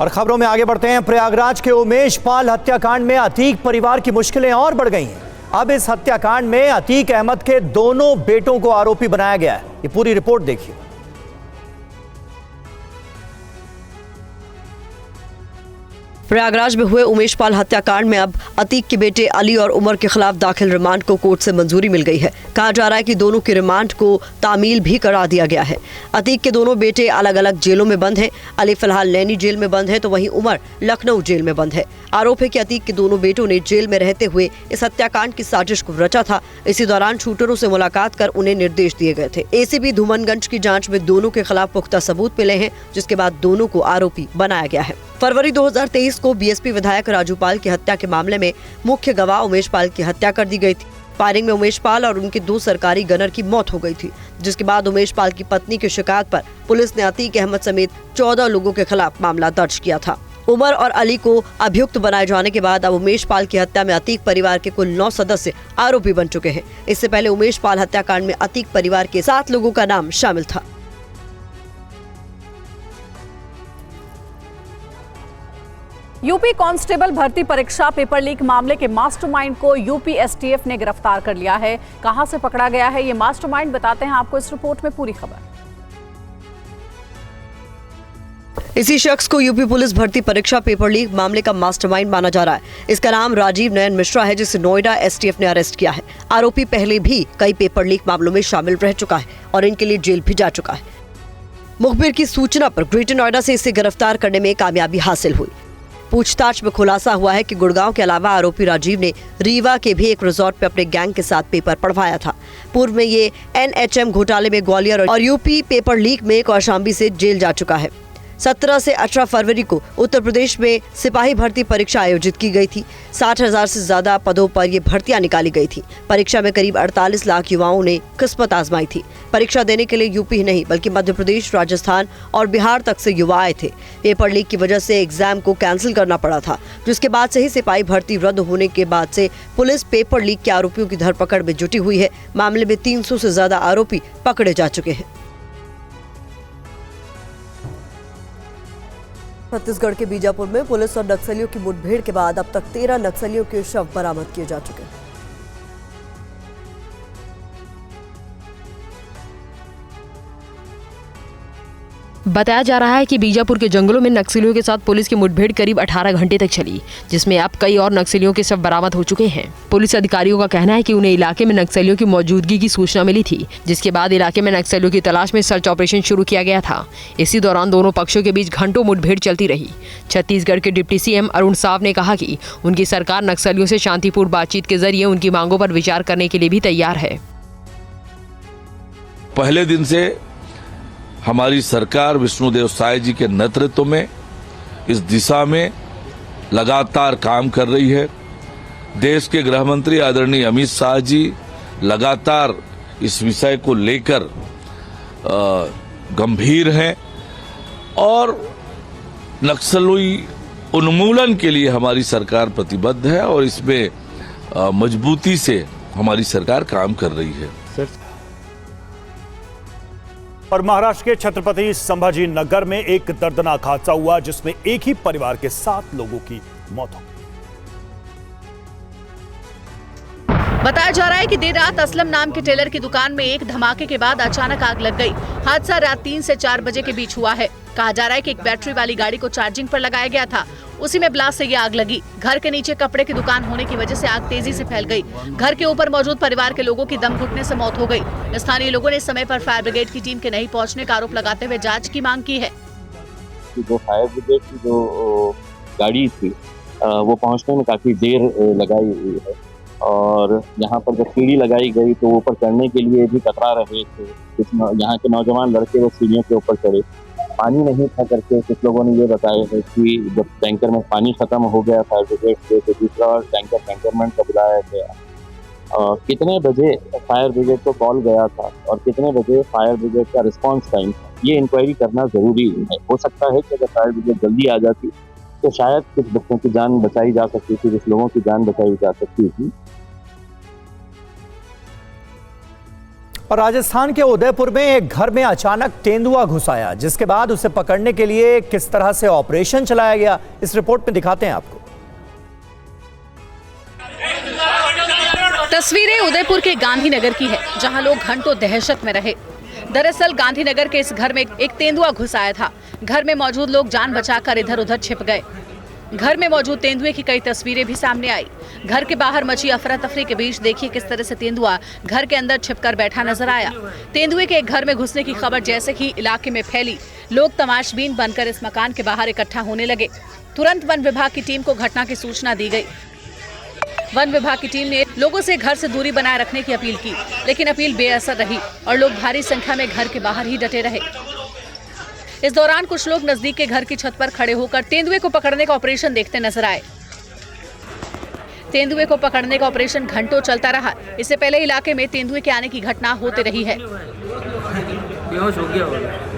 और खबरों में आगे बढ़ते हैं। प्रयागराज के उमेश पाल हत्याकांड में अतीक परिवार की मुश्किलें और बढ़ गई हैं। अब इस हत्याकांड में अतीक अहमद के दोनों बेटों को आरोपी बनाया गया है। ये पूरी रिपोर्ट देखिए। प्रयागराज में हुए उमेश पाल हत्याकांड में अब अतीक के बेटे अली और उमर के खिलाफ दाखिल रिमांड को कोर्ट से मंजूरी मिल गई है। कहा जा रहा है कि दोनों के रिमांड को तामील भी करा दिया गया है। अतीक के दोनों बेटे अलग अलग जेलों में बंद हैं। अली फिलहाल नैनी जेल में बंद है तो वहीं उमर लखनऊ जेल में बंद है। आरोप है कि अतीक के दोनों बेटों ने जेल में रहते हुए इस हत्याकांड की साजिश को रचा था। इसी दौरान शूटरों से मुलाकात कर उन्हें निर्देश दिए गए थे। एसीपी धूमनगंज की जांच में दोनों के खिलाफ पुख्ता सबूत मिले हैं, जिसके बाद दोनों को आरोपी बनाया गया है। फरवरी 2023 को बीएसपी विधायक राजू पाल की हत्या के मामले में मुख्य गवाह उमेश पाल की हत्या कर दी गई थी। फायरिंग में उमेश पाल और उनके 2 सरकारी गनर की मौत हो गई थी, जिसके बाद उमेश पाल की पत्नी की शिकायत पर पुलिस ने अतीक अहमद समेत 14 लोगों के खिलाफ मामला दर्ज किया था। उमर और अली को अभियुक्त बनाए जाने के बाद अब उमेश पाल की हत्या में अतीक परिवार के कुल 9 सदस्य आरोपी बन चुके हैं। इससे पहले उमेश पाल हत्याकांड में अतीक परिवार के 7 लोगों का नाम शामिल था। यूपी कांस्टेबल भर्ती परीक्षा पेपर लीक मामले के मास्टरमाइंड को यूपी एसटीएफ ने गिरफ्तार कर लिया है। कहां से पकड़ा गया है ये मास्टरमाइंड, बताते हैं आपको इस रिपोर्ट में पूरी खबर। इसी शख्स को यूपी पुलिस भर्ती परीक्षा पेपर लीक मामले का मास्टरमाइंड माना जा रहा है। इसका नाम राजीव नयन मिश्रा है, जिसे नोएडा एसटीएफ ने अरेस्ट किया है। आरोपी पहले भी कई पेपर लीक मामलों में शामिल रह चुका है और इनके लिए जेल भी जा चुका है। मुखबिर की सूचना पर ग्रेटर नोएडा से इसे गिरफ्तार करने में कामयाबी हासिल हुई। पूछताछ में खुलासा हुआ है कि गुड़गांव के अलावा आरोपी राजीव ने रीवा के भी एक रिजॉर्ट पे अपने गैंग के साथ पेपर पढ़वाया था। पूर्व में ये एनएचएम घोटाले में ग्वालियर और यूपी पेपर लीक में कौशाम्बी से जेल जा चुका है। 17 से 18 फरवरी को उत्तर प्रदेश में सिपाही भर्ती परीक्षा आयोजित की गई थी। 60,000 से ज्यादा पदों पर ये भर्तियां निकाली गई थी। परीक्षा में करीब 48 लाख युवाओं ने किस्मत आजमाई थी। परीक्षा देने के लिए यूपी ही नहीं बल्कि मध्य प्रदेश, राजस्थान और बिहार तक से युवा आए थे। पेपर लीक की वजह से एग्जाम को कैंसिल करना पड़ा था, जिसके बाद से ही सिपाही भर्ती रद्द होने के बाद से पुलिस पेपर लीक के आरोपियों की धरपकड़ में जुटी हुई है। मामले में 300 से ज्यादा आरोपी पकड़े जा चुके हैं। छत्तीसगढ़ के बीजापुर में पुलिस और नक्सलियों की मुठभेड़ के बाद अब तक 13 नक्सलियों के शव बरामद किए जा चुके हैं। बताया जा रहा है कि बीजापुर के जंगलों में नक्सलियों के साथ पुलिस की मुठभेड़ करीब 18 घंटे तक चली, जिसमें अब कई और नक्सलियों के शव बरामद हो चुके हैं। पुलिस अधिकारियों का कहना है कि उन्हें इलाके में नक्सलियों की मौजूदगी की सूचना मिली थी, जिसके बाद इलाके में नक्सलियों की तलाश में सर्च ऑपरेशन शुरू किया गया था। इसी दौरान दोनों पक्षों के बीच घंटों मुठभेड़ चलती रही। छत्तीसगढ़ के डिप्टी सीएम अरुण साव ने कहा कि उनकी सरकार नक्सलियों से शांतिपूर्ण बातचीत के जरिए उनकी मांगों पर विचार करने के लिए भी तैयार है। पहले दिन से हमारी सरकार विष्णुदेव साय जी के नेतृत्व में इस दिशा में लगातार काम कर रही है। देश के गृह मंत्री आदरणीय अमित शाह जी लगातार इस विषय को लेकर गंभीर हैं और नक्सली उन्मूलन के लिए हमारी सरकार प्रतिबद्ध है और इसमें मजबूती से हमारी सरकार काम कर रही है। और महाराष्ट्र के छत्रपति संभाजी नगर में एक दर्दनाक हादसा हुआ, जिसमें एक ही परिवार के 7 लोगों की मौत हो गई। बताया जा रहा है कि देर रात असलम नाम के टेलर की दुकान में एक धमाके के बाद अचानक आग लग गई। हादसा रात 3 से 4 बजे के बीच हुआ है। कहा जा रहा है कि एक बैटरी वाली गाड़ी को चार्जिंग पर लगाया गया था, उसी में ब्लास्ट से ये आग लगी। घर के नीचे कपड़े की दुकान होने की वजह से आग तेजी से फैल गई। घर के ऊपर मौजूद परिवार के लोगों की दम घुटने से मौत हो गई। स्थानीय लोगों ने समय पर फायर ब्रिगेड की टीम के नहीं पहुंचने का आरोप लगाते हुए जांच की मांग की है। जो फायर ब्रिगेड की जो गाड़ी थी वो पहुंचने में काफी देर लगाई हुई है और यहाँ पर जब सीढ़ी लगाई गई तो ऊपर चढ़ने के लिए भी कतरा रहे थे। कुछ यहाँ के नौजवान लड़के वो सीढ़ियों के ऊपर चढ़े, पानी नहीं था करके कुछ लोगों ने ये बताया है कि जब टैंकर में पानी खत्म हो गया फायर ब्रिगेड से तो दूसरा टैंकर टैंकरमैन का बुलाया गया। कितने बजे फायर ब्रिगेड को कॉल गया था और कितने बजे फायर ब्रिगेड का रिस्पांस टाइम था, ये इंक्वायरी करना जरूरी है। हो सकता है कि अगर फायर ब्रिगेड जल्दी आ जाती तो शायद कुछ बच्चों की जान बचाई जा सकती थी, कुछ लोगों की जान बचाई जा सकती थी। और राजस्थान के उदयपुर में एक घर में अचानक तेंदुआ घुस आया, जिसके बाद उसे पकड़ने के लिए किस तरह से ऑपरेशन चलाया गया, इस रिपोर्ट में दिखाते हैं आपको। तस्वीरें उदयपुर के गांधीनगर की है, जहां लोग घंटों दहशत में रहे। दरअसल गांधीनगर के इस घर में एक तेंदुआ घुस आया था। घर में मौजूद लोग जान बचाकर इधर उधर छिप गए। घर में मौजूद तेंदुए की कई तस्वीरें भी सामने आई। घर के बाहर मची अफरा तफरी के बीच देखिए किस तरह से तेंदुआ घर के अंदर छिपकर बैठा नजर आया। तेंदुए के एक घर में घुसने की खबर जैसे ही इलाके में फैली, लोग तमाशबीन बनकर इस मकान के बाहर इकट्ठा होने लगे। तुरंत वन विभाग की टीम को घटना की सूचना दी गई। वन विभाग की टीम ने लोगों से घर से दूरी बनाए रखने की अपील की, लेकिन अपील बेअसर रही और लोग भारी संख्या में घर के बाहर ही डटे रहे। इस दौरान कुछ लोग नजदीक के घर की छत पर खड़े होकर तेंदुए को पकड़ने का ऑपरेशन देखते नजर आए। तेंदुए को पकड़ने का ऑपरेशन घंटों चलता रहा। इससे पहले इलाके में तेंदुए के आने की घटना होती रही है। बेहोश हो गया।